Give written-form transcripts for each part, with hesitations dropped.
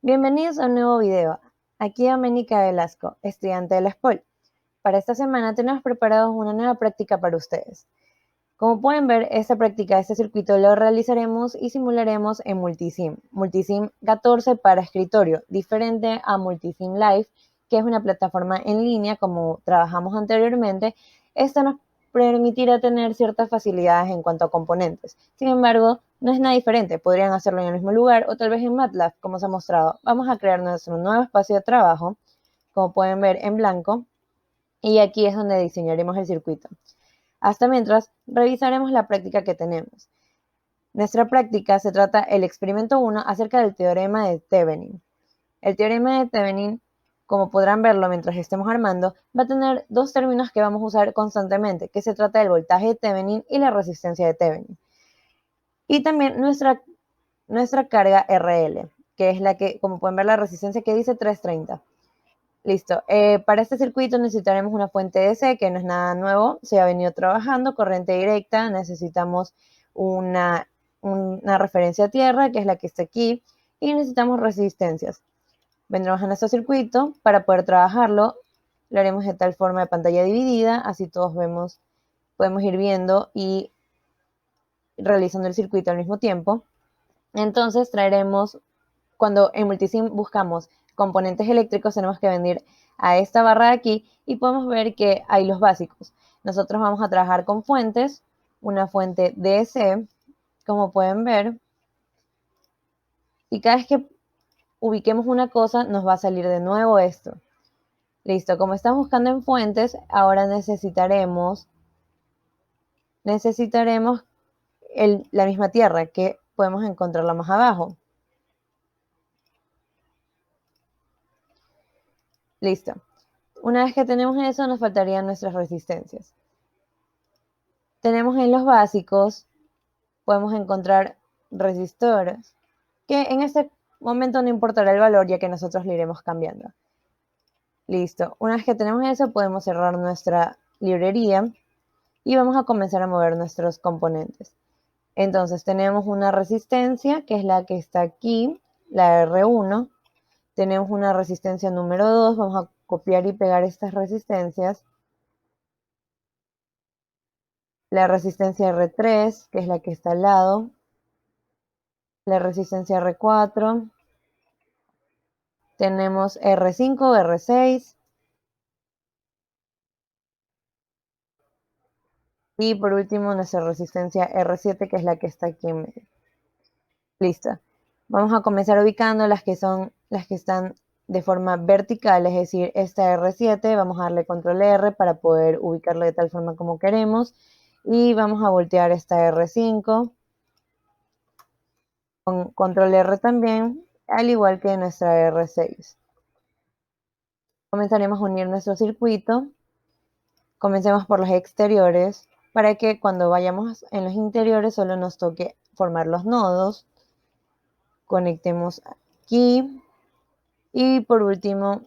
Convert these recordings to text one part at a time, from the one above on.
Bienvenidos a un nuevo video. Aquí Doménica Velasco, estudiante de la SPOL. Para esta semana tenemos preparados una nueva práctica para ustedes. Como pueden ver, esta práctica, este circuito lo realizaremos y simularemos en Multisim. Multisim 14 para escritorio, diferente a Multisim Live, que es una plataforma en línea como trabajamos anteriormente. Esta nos permitirá tener ciertas facilidades en cuanto a componentes. Sin embargo, no es nada diferente, podrían hacerlo en el mismo lugar o tal vez en MATLAB, como se ha mostrado. Vamos a crear nuestro nuevo espacio de trabajo, como pueden ver en blanco, y aquí es donde diseñaremos el circuito. Hasta mientras, revisaremos la práctica que tenemos. Nuestra práctica se trata el experimento 1 acerca del teorema de Thevenin. El teorema de Thevenin, como podrán verlo mientras estemos armando, va a tener dos términos que vamos a usar constantemente, que se trata del voltaje de Thevenin y la resistencia de Thevenin. Y también nuestra carga RL, que es la que, como pueden ver, la resistencia que dice 330. Listo. Para este circuito necesitaremos una fuente DC, que no es nada nuevo, se ha venido trabajando, corriente directa, necesitamos una referencia a tierra, que es la que está aquí, y necesitamos resistencias. Vendremos a nuestro circuito, para poder trabajarlo, lo haremos de tal forma de pantalla dividida, así todos podemos ir viendo y realizando el circuito al mismo tiempo. Entonces traeremos, cuando en Multisim buscamos componentes eléctricos, tenemos que venir a esta barra de aquí y podemos ver que hay los básicos. Nosotros vamos a trabajar con fuentes, una fuente DC, como pueden ver, y cada vez que ubiquemos una cosa nos va a salir de nuevo esto. Listo, como estamos buscando en fuentes, ahora necesitaremos la misma tierra, que podemos encontrarla más abajo. Listo. Una vez que tenemos eso, nos faltarían nuestras resistencias. Tenemos en los básicos, podemos encontrar resistores, que en este momento no importará el valor, ya que nosotros lo iremos cambiando. Listo. Una vez que tenemos eso, podemos cerrar nuestra librería y vamos a comenzar a mover nuestros componentes. Entonces tenemos una resistencia, que es la que está aquí, la R1. Tenemos una resistencia número 2, vamos a copiar y pegar estas resistencias. La resistencia R3, que es la que está al lado. La resistencia R4. Tenemos R5, R6. Y por último nuestra resistencia R7, que es la que está aquí en medio. Listo. Vamos a comenzar ubicando las que están de forma vertical, es decir, esta R7, vamos a darle control R para poder ubicarlo de tal forma como queremos. Y vamos a voltear esta R5 con control R también, al igual que nuestra R6. Comenzaremos a unir nuestro circuito. Comencemos por los exteriores, para que cuando vayamos en los interiores solo nos toque formar los nodos. Conectemos aquí y por último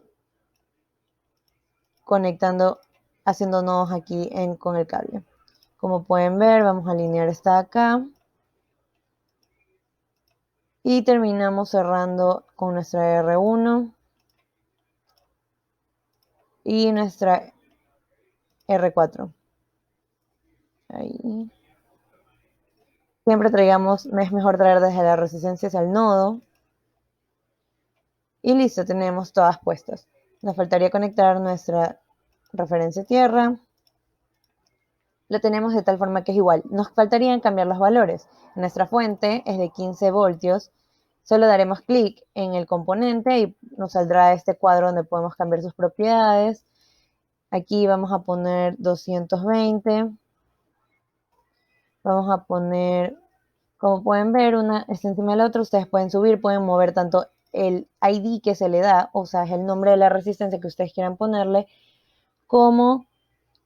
haciendo nodos aquí con el cable. Como pueden ver, vamos a alinear esta acá y terminamos cerrando con nuestra R1 y nuestra R4. Ahí. Siempre es mejor traer desde las resistencias al nodo. Y listo, tenemos todas puestas. Nos faltaría conectar nuestra referencia tierra. Lo tenemos de tal forma que es igual. Nos faltarían cambiar los valores. Nuestra fuente es de 15 voltios. Solo daremos clic en el componente y nos saldrá este cuadro donde podemos cambiar sus propiedades. Aquí vamos a poner 220. Vamos a poner, como pueden ver, una está encima de la otra. Ustedes pueden subir, pueden mover tanto el ID que se le da, o sea, es el nombre de la resistencia que ustedes quieran ponerle, como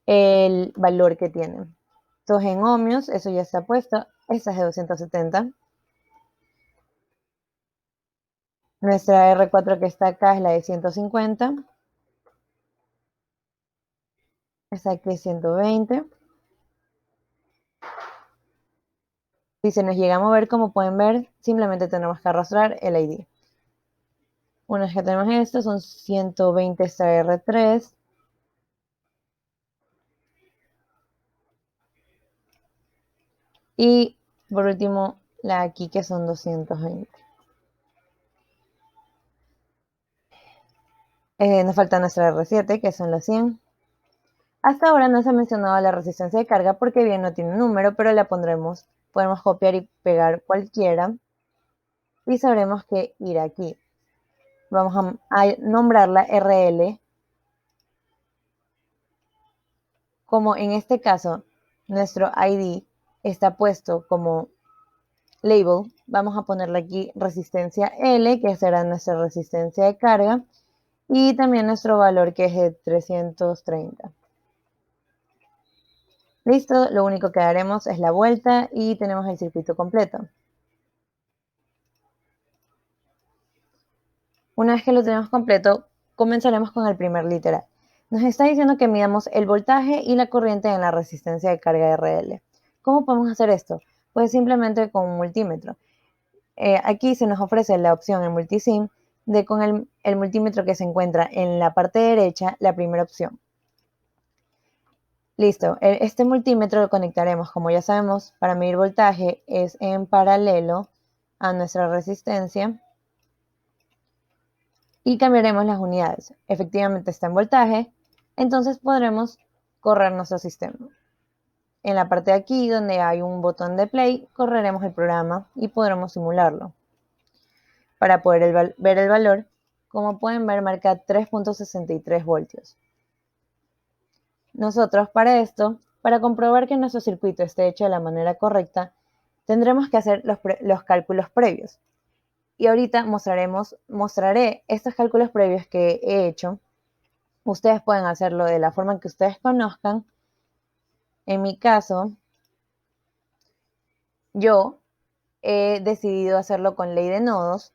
el valor que tienen. Entonces en ohmios, eso ya está puesto. Esta es de 270. Nuestra R4 que está acá es la de 150. Esta aquí es 120. Si se nos llega a mover, como pueden ver, simplemente tenemos que arrastrar el ID. Una vez que tenemos esto, son 120 R3. Y por último, la aquí que son 220. Nos falta nuestra R7, que son los 100. Hasta ahora no se ha mencionado la resistencia de carga porque bien no tiene un número, pero la pondremos. Podemos copiar y pegar cualquiera y sabremos que ir aquí. Vamos a nombrarla RL. Como en este caso nuestro ID está puesto como label, vamos a ponerle aquí resistencia L, que será nuestra resistencia de carga, y también nuestro valor, que es de 330. Listo, lo único que haremos es la vuelta y tenemos el circuito completo. Una vez que lo tenemos completo, comenzaremos con el primer literal. Nos está diciendo que midamos el voltaje y la corriente en la resistencia de carga RL. ¿Cómo podemos hacer esto? Pues simplemente con un multímetro. Aquí se nos ofrece la opción en multisim de con el multímetro que se encuentra en la parte derecha, la primera opción. Listo, este multímetro lo conectaremos, como ya sabemos, para medir voltaje es en paralelo a nuestra resistencia y cambiaremos las unidades. Efectivamente está en voltaje, entonces podremos correr nuestro sistema. En la parte de aquí, donde hay un botón de play, correremos el programa y podremos simularlo. Para poder ver el valor, como pueden ver, marca 3.63 voltios. Nosotros para esto, para comprobar que nuestro circuito esté hecho de la manera correcta, tendremos que hacer los cálculos previos. Y ahorita mostraré estos cálculos previos que he hecho. Ustedes pueden hacerlo de la forma que ustedes conozcan. En mi caso, yo he decidido hacerlo con ley de nodos.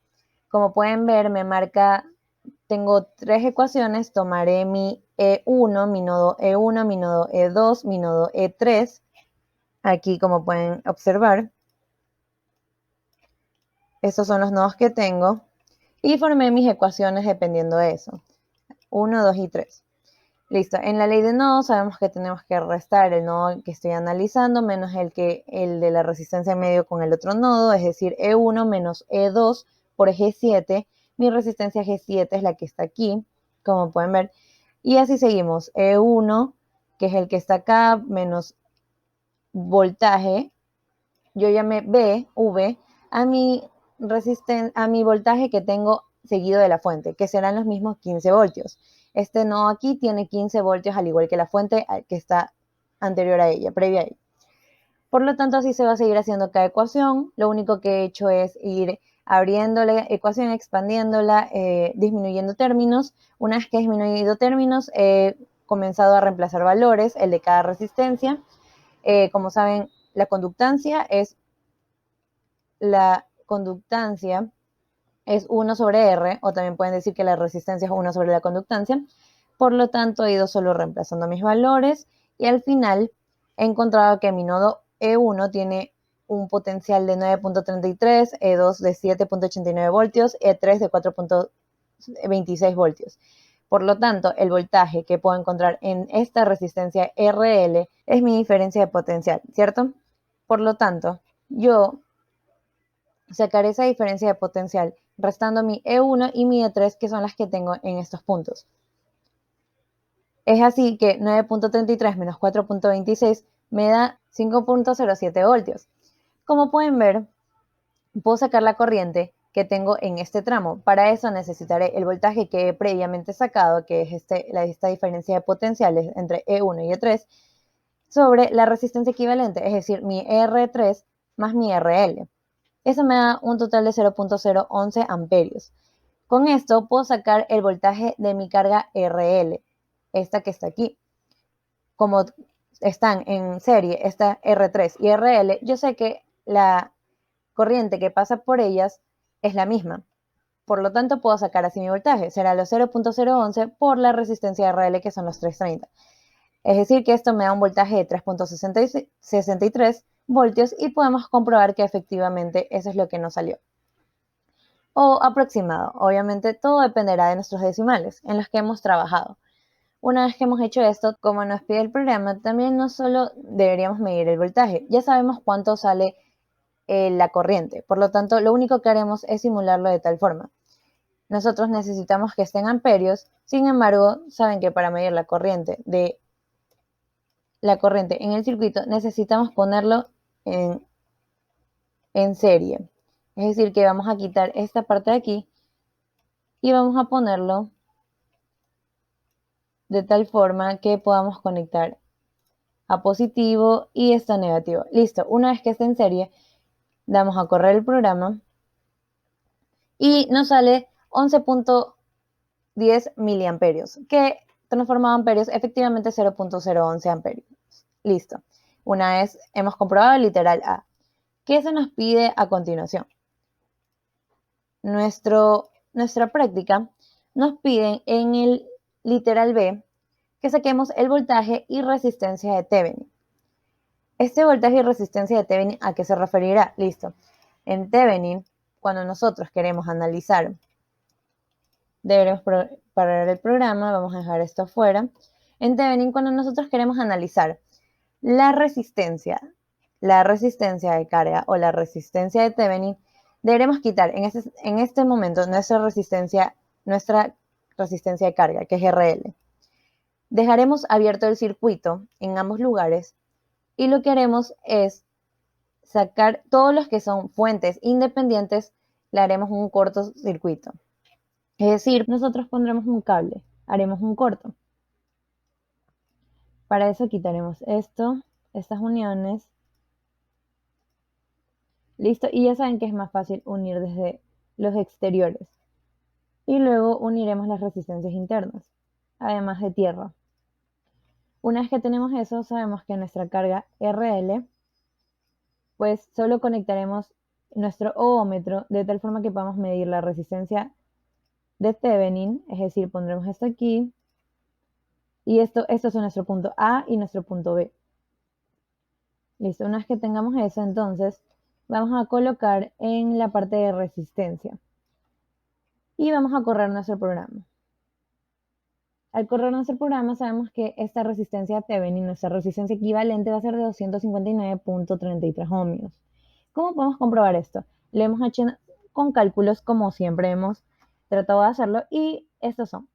Como pueden ver, me marca, tengo tres ecuaciones. Tomaré mi E1, mi nodo E1, mi nodo E2, mi nodo E3. Aquí, como pueden observar, estos son los nodos que tengo. Y formé mis ecuaciones dependiendo de eso. 1, 2 y 3. Listo, en la ley de nodos sabemos que tenemos que restar el nodo que estoy analizando menos el de la resistencia en medio con el otro nodo, es decir, E1 menos E2 por G7. Mi resistencia G7 es la que está aquí, como pueden ver. Y así seguimos, E1, que es el que está acá, menos voltaje. Yo llamé V a mi voltaje que tengo seguido de la fuente, que serán los mismos 15 voltios. Este nodo aquí tiene 15 voltios, al igual que la fuente que está anterior a ella, previa a ella. Por lo tanto, así se va a seguir haciendo cada ecuación. Lo único que he hecho es ir abriendo la ecuación, expandiéndola, disminuyendo términos. Una vez que he disminuido términos, he comenzado a reemplazar valores, el de cada resistencia. Como saben, la conductancia es 1 sobre R, o también pueden decir que la resistencia es 1 sobre la conductancia. Por lo tanto, he ido solo reemplazando mis valores y al final he encontrado que mi nodo E1 tiene un potencial de 9.33, E2 de 7.89 voltios, E3 de 4.26 voltios. Por lo tanto, el voltaje que puedo encontrar en esta resistencia RL es mi diferencia de potencial, ¿cierto? Por lo tanto, yo sacaré esa diferencia de potencial restando mi E1 y mi E3, que son las que tengo en estos puntos. Es así que 9.33 menos 4.26 me da 5.07 voltios. Como pueden ver, puedo sacar la corriente que tengo en este tramo. Para eso necesitaré el voltaje que he previamente sacado, que es esta diferencia de potenciales entre E1 y E3, sobre la resistencia equivalente, es decir, mi R3 más mi RL. Eso me da un total de 0.011 amperios. Con esto puedo sacar el voltaje de mi carga RL, esta que está aquí. Como están en serie, esta R3 y RL, yo sé que la corriente que pasa por ellas es la misma. Por lo tanto, puedo sacar así mi voltaje. Será los 0.011 por la resistencia RL, que son los 330. Es decir, que esto me da un voltaje de 3.63 voltios y podemos comprobar que efectivamente eso es lo que nos salió. o aproximado. Obviamente todo dependerá de nuestros decimales en los que hemos trabajado. Una vez que hemos hecho esto, como nos pide el programa, también no solo deberíamos medir el voltaje, ya sabemos cuánto sale la corriente, por lo tanto lo único que haremos es simularlo de tal forma. Nosotros necesitamos que esté en amperios, sin embargo, saben que para medir la corriente en el circuito necesitamos ponerlo en serie. Es decir, que vamos a quitar esta parte de aquí y vamos a ponerlo de tal forma que podamos conectar a positivo y esto a negativo. Listo, una vez que esté en serie, damos a correr el programa y nos sale 11.10 miliamperios, que transformado a amperios efectivamente 0.011 amperios. Listo. Una vez hemos comprobado el literal A. ¿Qué se nos pide a continuación? Nuestra práctica nos piden en el literal B que saquemos el voltaje y resistencia de Thevenin. Este voltaje y resistencia de Thevenin, ¿a qué se referirá? Listo. En Thevenin, cuando nosotros queremos analizar, deberemos parar el programa, vamos a dejar esto afuera. En Thevenin, cuando nosotros queremos analizar la resistencia de carga o la resistencia de Thevenin, deberemos quitar en este momento nuestra resistencia de carga, que es RL. Dejaremos abierto el circuito en ambos lugares y lo que haremos es sacar todos los que son fuentes independientes, le haremos un cortocircuito. Es decir, nosotros pondremos un cable, haremos un corto. Para eso quitaremos estas uniones. Listo, y ya saben que es más fácil unir desde los exteriores. Y luego uniremos las resistencias internas, además de tierra. Una vez que tenemos eso, sabemos que nuestra carga RL, pues solo conectaremos nuestro ohmómetro de tal forma que podamos medir la resistencia de Thevenin, es decir, pondremos esto aquí, y estos son nuestro punto A y nuestro punto B. Listo, una vez que tengamos eso, entonces vamos a colocar en la parte de resistencia y vamos a correr nuestro programa. Al correr nuestro programa sabemos que esta resistencia Thevenin, nuestra resistencia equivalente, va a ser de 259.33 ohmios. ¿Cómo podemos comprobar esto? Lo hemos hecho con cálculos como siempre hemos tratado de hacerlo y estos son.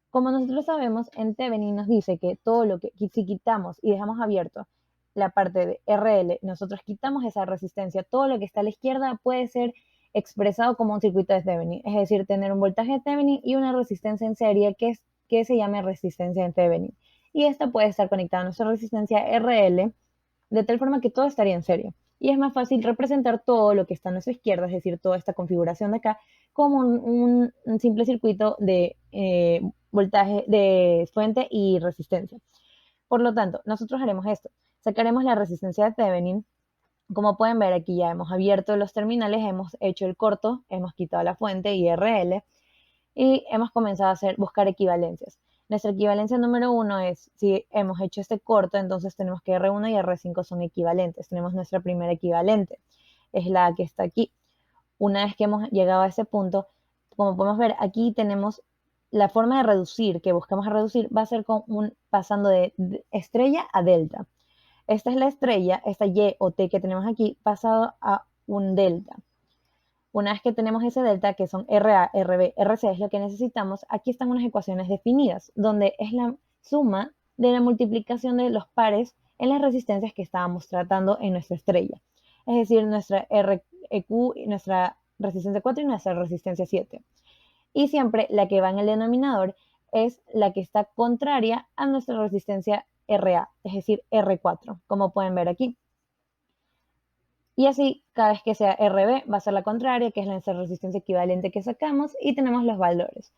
Como nosotros sabemos, en Thevenin nos dice que todo lo que, si quitamos y dejamos abierto la parte de RL, nosotros quitamos esa resistencia, todo lo que está a la izquierda puede ser expresado como un circuito de Thevenin, es decir, tener un voltaje de Thevenin y una resistencia en serie que se llame resistencia en Thevenin. Y esta puede estar conectada a nuestra resistencia RL de tal forma que todo estaría en serie. Y es más fácil representar todo lo que está a nuestra izquierda, es decir, toda esta configuración de acá, como un simple circuito de voltaje de fuente y resistencia. Por lo tanto, nosotros haremos esto. Sacaremos la resistencia de Thevenin. Como pueden ver, aquí ya hemos abierto los terminales, hemos hecho el corto, hemos quitado la fuente IRL y hemos comenzado a buscar equivalencias. Nuestra equivalencia número 1 es, si hemos hecho este corto, entonces tenemos que R1 y R5 son equivalentes. Tenemos nuestra primera equivalente, es la que está aquí. Una vez que hemos llegado a ese punto, como podemos ver, aquí tenemos la forma de reducir, que buscamos reducir, va a ser pasando de estrella a delta. Esta es la estrella, esta Y o T que tenemos aquí, pasado a un delta. Una vez que tenemos ese delta, que son RA, RB, RC, es lo que necesitamos, aquí están unas ecuaciones definidas, donde es la suma de la multiplicación de los pares en las resistencias que estábamos tratando en nuestra estrella. Es decir, nuestra REQ, nuestra resistencia 4 y nuestra resistencia 7. Y siempre la que va en el denominador es la que está contraria a nuestra resistencia RA, es decir, R4, como pueden ver aquí. Y así, cada vez que sea RB va a ser la contraria, que es la resistencia equivalente que sacamos, y tenemos los valores.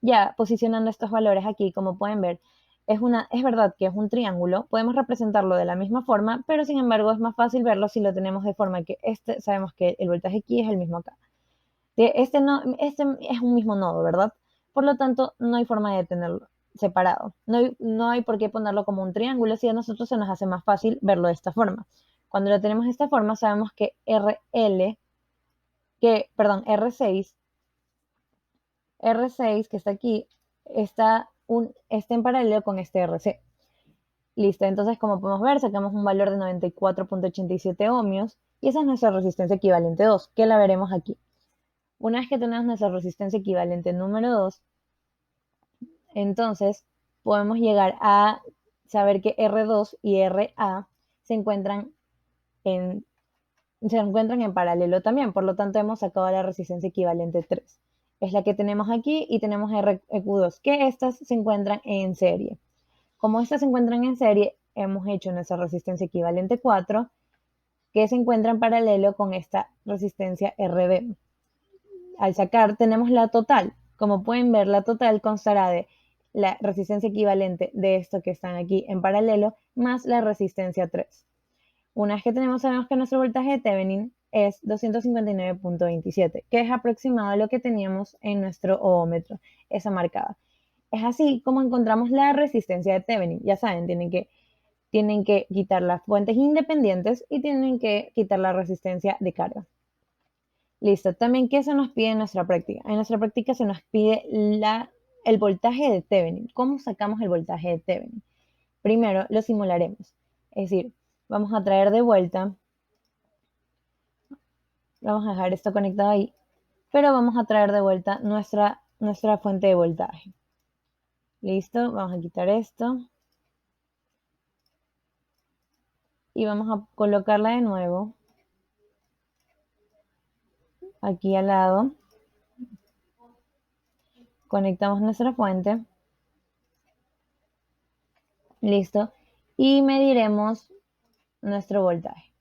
Ya posicionando estos valores aquí, como pueden ver, es verdad que es un triángulo, podemos representarlo de la misma forma, pero sin embargo es más fácil verlo si lo tenemos de forma que sabemos que el voltaje aquí es el mismo acá. Este es un mismo nodo, ¿verdad? Por lo tanto, no hay forma de tenerlo separado. No hay por qué ponerlo como un triángulo, si a nosotros se nos hace más fácil verlo de esta forma. Cuando lo tenemos de esta forma, sabemos que R6 R6 que está aquí está en paralelo con este RC. Listo, entonces como podemos ver, sacamos un valor de 94.87 ohmios y esa es nuestra resistencia equivalente 2, que la veremos aquí. Una vez que tenemos nuestra resistencia equivalente número 2, entonces podemos llegar a saber que R2 y RA se encuentran en paralelo también, por lo tanto hemos sacado la resistencia equivalente 3. Es la que tenemos aquí y tenemos REQ2, que estas se encuentran en serie. Como estas se encuentran en serie, hemos hecho nuestra resistencia equivalente 4, que se encuentra en paralelo con esta resistencia RB. Al sacar tenemos la total. Como pueden ver, la total constará de la resistencia equivalente de esto que están aquí en paralelo más la resistencia 3. Una vez que sabemos que nuestro voltaje de Thevenin es 259.27, que es aproximado a lo que teníamos en nuestro ohmómetro, esa marcada. Es así como encontramos la resistencia de Thevenin. Ya saben, tienen que quitar las fuentes independientes y tienen que quitar la resistencia de carga. Listo. También, ¿qué se nos pide en nuestra práctica? En nuestra práctica se nos pide el voltaje de Thevenin. ¿Cómo sacamos el voltaje de Thevenin? Primero lo simularemos. Es decir, vamos a traer de vuelta, vamos a dejar esto conectado ahí, pero vamos a traer de vuelta nuestra fuente de voltaje. Listo, vamos a quitar esto. Y vamos a colocarla de nuevo aquí al lado. Conectamos nuestra fuente. Listo. Y mediremos nuestro voltaje.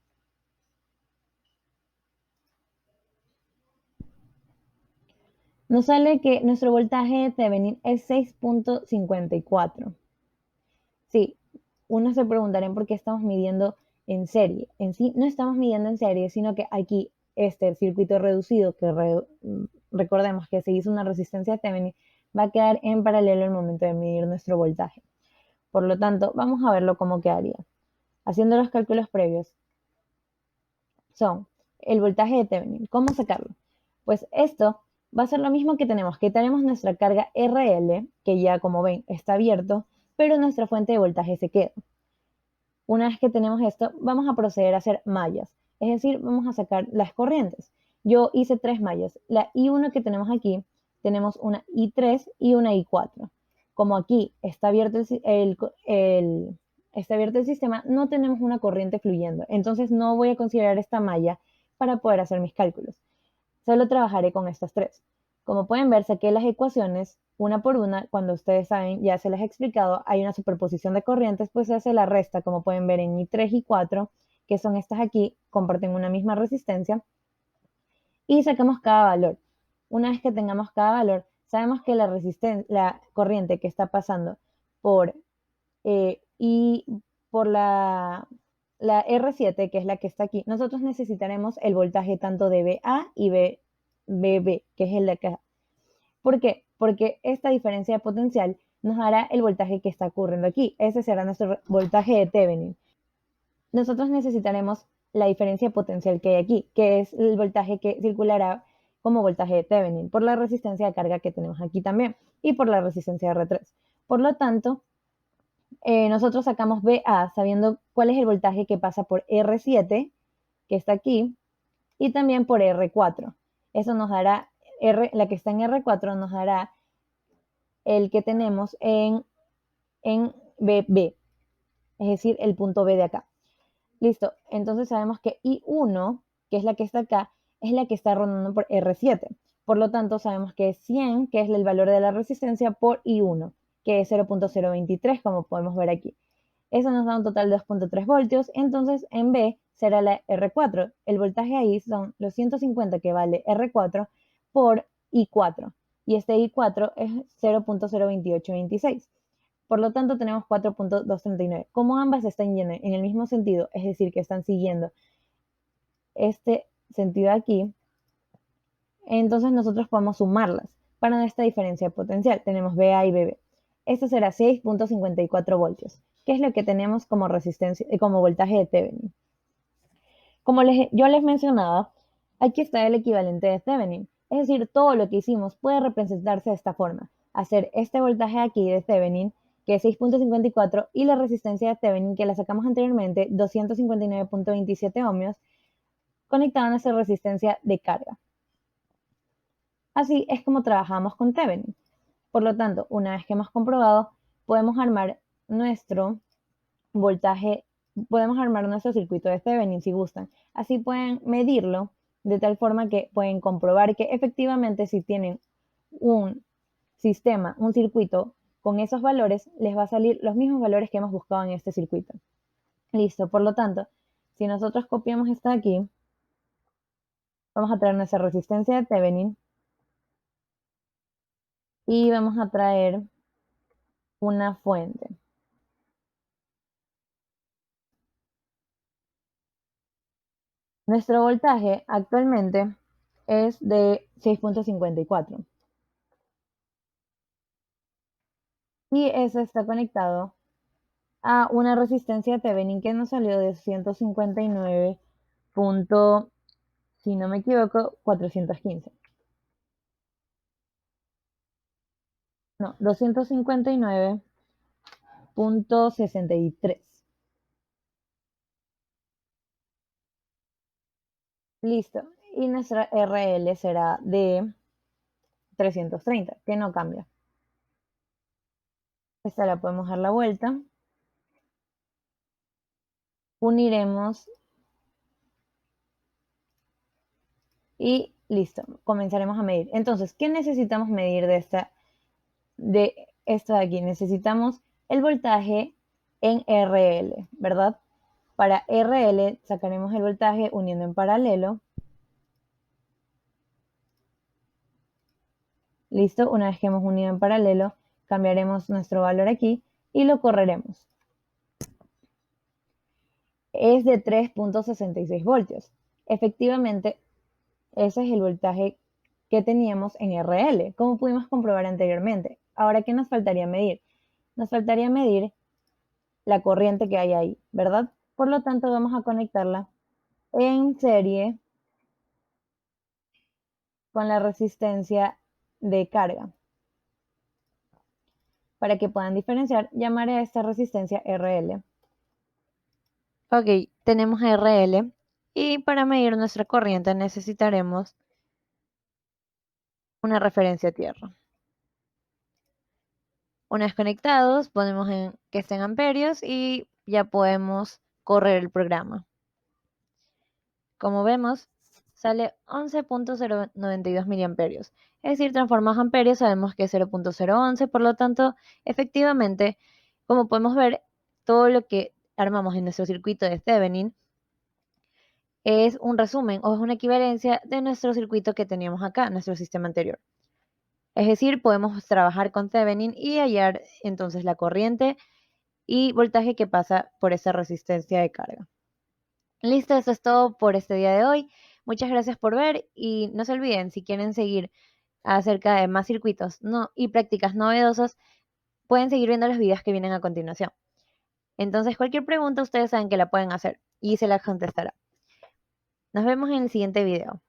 Nos sale que nuestro voltaje de Thevenin es 6.54. Sí, unos se preguntarán por qué estamos midiendo en serie. En sí, no estamos midiendo en serie, sino que aquí el circuito reducido, que recordemos que se hizo una resistencia de Thevenin, va a quedar en paralelo al momento de medir nuestro voltaje. Por lo tanto, vamos a verlo cómo quedaría. Haciendo los cálculos previos, son el voltaje de Thevenin. ¿Cómo sacarlo? Pues esto va a ser lo mismo que tenemos nuestra carga RL, que ya como ven está abierto, pero nuestra fuente de voltaje se queda. Una vez que tenemos esto, vamos a proceder a hacer mallas, es decir, vamos a sacar las corrientes. Yo hice 3 mallas. La I1 que tenemos aquí, tenemos una I3 y una I4. Como aquí está abierto está abierto el sistema, no tenemos una corriente fluyendo. Entonces no voy a considerar esta malla para poder hacer mis cálculos. Solo trabajaré con estas 3. Como pueden ver, saqué las ecuaciones una por una. Cuando ustedes saben, ya se les he explicado, hay una superposición de corrientes, pues se hace la resta, como pueden ver en I3 y 4, que son estas aquí, comparten una misma resistencia, y sacamos cada valor. Una vez que tengamos cada valor, sabemos que la corriente que está pasando por, por la R7, que es la que está aquí, nosotros necesitaremos el voltaje tanto de BA y BB, que es el de acá. ¿Por qué? Porque esta diferencia de potencial nos dará el voltaje que está ocurriendo aquí. Ese será nuestro voltaje de Thevenin. Nosotros necesitaremos la diferencia potencial que hay aquí, que es el voltaje que circulará como voltaje de Thevenin, por la resistencia de carga que tenemos aquí también y por la resistencia de R3. Por lo tanto, nosotros sacamos BA sabiendo cuál es el voltaje que pasa por R7, que está aquí, y también por R4. Eso nos dará, la que está en R4 nos dará el que tenemos en BB, es decir, el punto B de acá. Listo, entonces sabemos que I1, que es la que está acá, es la que está rondando por R7. Por lo tanto, sabemos que es 100, que es el valor de la resistencia, por I1, que es 0.023, como podemos ver aquí. Eso nos da un total de 2.3 voltios. Entonces, en B será la R4. El voltaje ahí son los 150 que vale R4 por I4. Y este I4 es 0.02826. Por lo tanto, tenemos 4.239. Como ambas están en el mismo sentido, es decir, que están siguiendo este sentido aquí, entonces nosotros podemos sumarlas para esta diferencia potencial. Tenemos BA y BB. Esto será 6.54 voltios, que es lo que tenemos como resistencia, como voltaje de Thevenin. Como yo les mencionaba, aquí está el equivalente de Thevenin. Es decir, todo lo que hicimos puede representarse de esta forma. Hacer este voltaje aquí de Thevenin, que es 6.54, y la resistencia de Thevenin, que la sacamos anteriormente, 259.27 ohmios, conectado a nuestra resistencia de carga. Así es como trabajamos con Thevenin. Por lo tanto, una vez que hemos comprobado, podemos armar nuestro voltaje, podemos armar nuestro circuito de Thevenin si gustan. Así pueden medirlo de tal forma que pueden comprobar que efectivamente si tienen un sistema, un circuito con esos valores, les va a salir los mismos valores que hemos buscado en este circuito. Listo, por lo tanto, si nosotros copiamos esta de aquí, vamos a traer nuestra resistencia de Thevenin y vamos a traer una fuente. Nuestro voltaje actualmente es de 6.54 y eso está conectado a una resistencia de Thevenin que nos salió de 159. Si no me equivoco, 415. No, 259.63. Listo. Y nuestra RL será de 330, que no cambia. Esta la podemos dar la vuelta. Uniremos y listo. Comenzaremos a medir. Entonces, ¿qué necesitamos medir de esto de aquí? Necesitamos el voltaje en RL, ¿verdad? Para RL sacaremos el voltaje uniendo en paralelo. Listo, una vez que hemos unido en paralelo, cambiaremos nuestro valor aquí y lo correremos. Es de 3.66 voltios. Efectivamente, ese es el voltaje que teníamos en RL, como pudimos comprobar anteriormente. Ahora, ¿qué nos faltaría medir? Nos faltaría medir la corriente que hay ahí, ¿verdad? Por lo tanto, vamos a conectarla en serie con la resistencia de carga. Para que puedan diferenciar, llamaré a esta resistencia RL. Ok, tenemos RL y para medir nuestra corriente necesitaremos una referencia a tierra. Una vez conectados, ponemos que esté en amperios y ya podemos correr el programa. Como vemos, sale 11.092 miliamperios. Es decir, transformados a amperios sabemos que es 0.011, por lo tanto, efectivamente, como podemos ver, todo lo que armamos en nuestro circuito de Thevenin es un resumen o es una equivalencia de nuestro circuito que teníamos acá, nuestro sistema anterior. Es decir, podemos trabajar con Thevenin y hallar entonces la corriente y voltaje que pasa por esa resistencia de carga. Listo, eso es todo por este día de hoy. Muchas gracias por ver y no se olviden, si quieren seguir acerca de más circuitos y prácticas novedosas, pueden seguir viendo los videos que vienen a continuación. Entonces, cualquier pregunta ustedes saben que la pueden hacer y se la contestará. Nos vemos en el siguiente video.